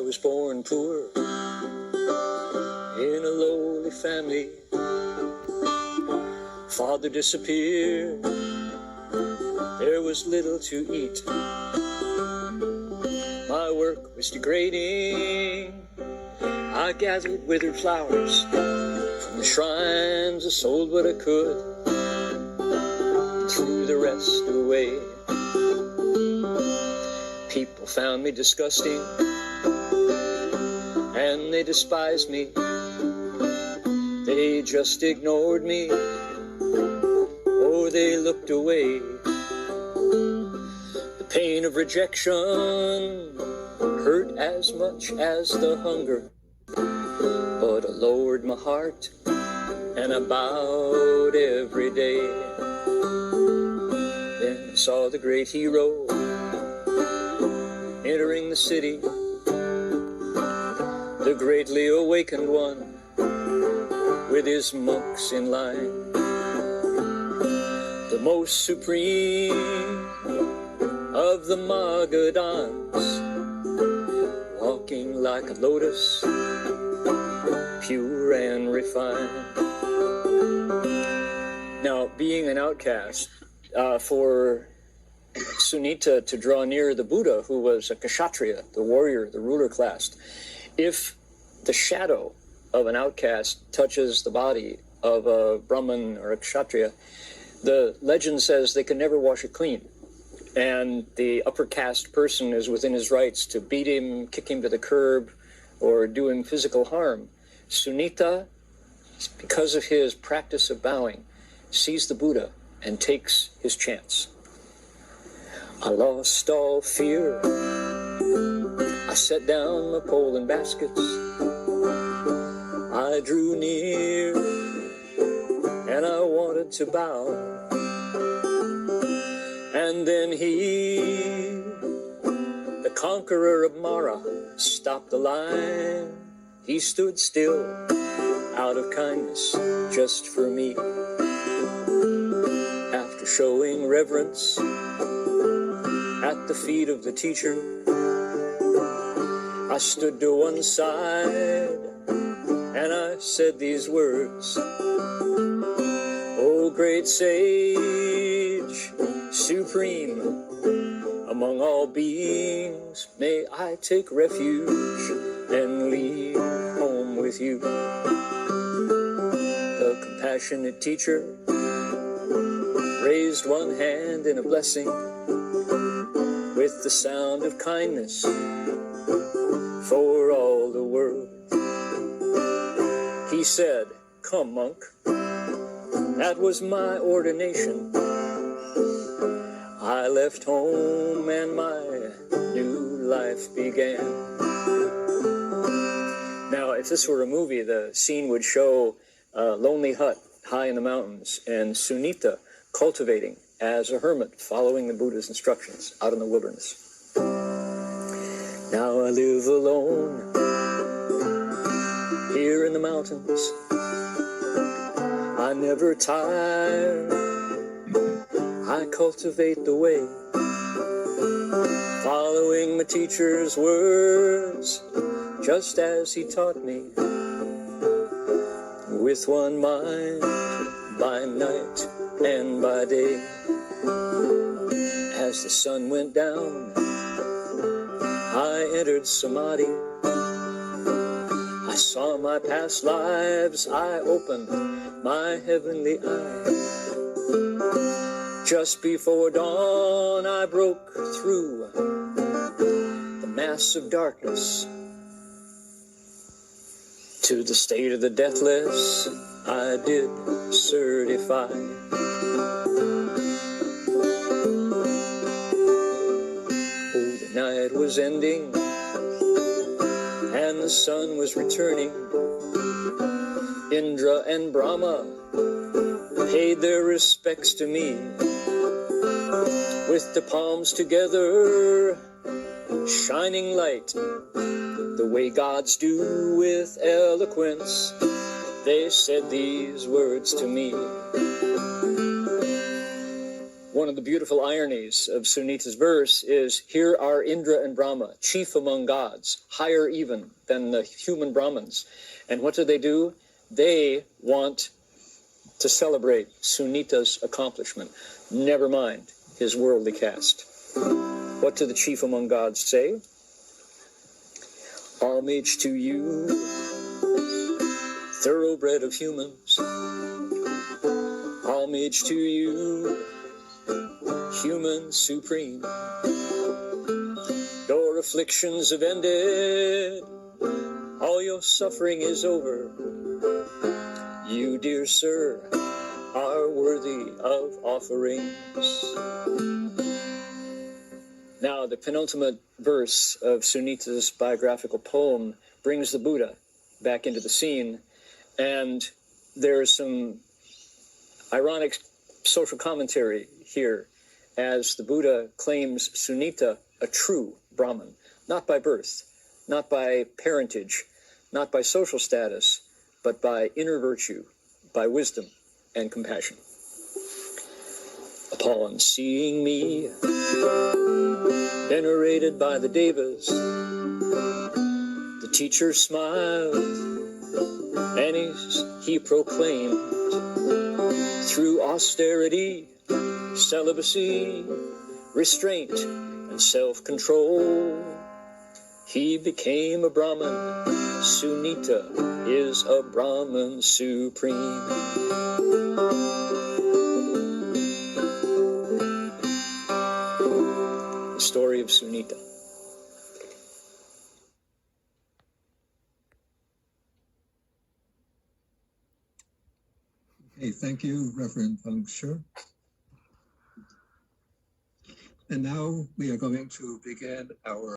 was born poor in a lowly family. Father disappeared, there was little to eat. My work was degrading, I gathered withered flowers from the shrines. I sold what I could and threw the rest away. People found me disgusting and they despised me. They just ignored me or they looked away. The pain of rejection hurt as much as the hunger, but I lowered my heart and I bowed every day. Then I saw the great hero entering the city, the greatly awakened one with his monks in line. The most supreme of the Magadans, walking like a lotus, pure and refined. Now, being an outcast, for Sunita to draw near the Buddha, who was a kshatriya, the warrior, the ruler class, if the shadow of an outcast touches the body of a Brahmin or a kshatriya, the legend says they can never wash it clean. And the upper caste person is within his rights to beat him, kick him to the curb, or do him physical harm. Sunita, because of his practice of bowing, sees the Buddha and takes his chance. I lost all fear. I set down my pole and baskets. I drew near and I wanted to bow. And then he, the conqueror of Mara, stopped the line. He stood still out of kindness just for me. After showing reverence at the feet of the teacher, I stood to one side and I said these words: "O great sage, supreme among all beings, may I take refuge and leave home with you." The compassionate teacher raised one hand in a blessing with the sound of kindness for all the world. He said, "Come, monk." That was my ordination. I left home and my new life began. Now, if this were a movie, the scene would show a lonely hut high in the mountains and Sunita cultivating as a hermit, following the Buddha's instructions out in the wilderness. Now I live alone here in the mountains. I never tire. I cultivate the way, following my teacher's words, just as he taught me. With one mind, by night and by day. As the sun went down, I entered Samadhi. I saw my past lives, I opened my heavenly eyes. Just before dawn, I broke through the mass of darkness. To the state of the deathless, I did certify. Oh, the night was ending, and the sun was returning. Indra and Brahma paid their respects to me. With the palms together, shining light, the way gods do with eloquence, they said these words to me. One of the beautiful ironies of Sunita's verse is, here are Indra and Brahma, chief among gods, higher even than the human Brahmins. And what do? They want to celebrate Sunita's accomplishment, never mind his worldly caste. What do the chief among gods say? Homage to you, thoroughbred of humans. Homage to you, human supreme. Your afflictions have ended, all your suffering is over. You, dear sir, are worthy of offerings. Now, the penultimate verse of Sunita's biographical poem brings the Buddha back into the scene, and there's some ironic social commentary here as the Buddha claims Sunita a true Brahmin, not by birth, not by parentage, not by social status, but by inner virtue, by wisdom and compassion. Upon seeing me venerated by the Devas, the teacher smiled, and he proclaimed, through austerity, celibacy, restraint, and self-control, he became a Brahmin. Sunita is a Brahmin supreme. The Story of Sunita. Hey, thank you, Reverend Feng Shu. And now we are going to begin our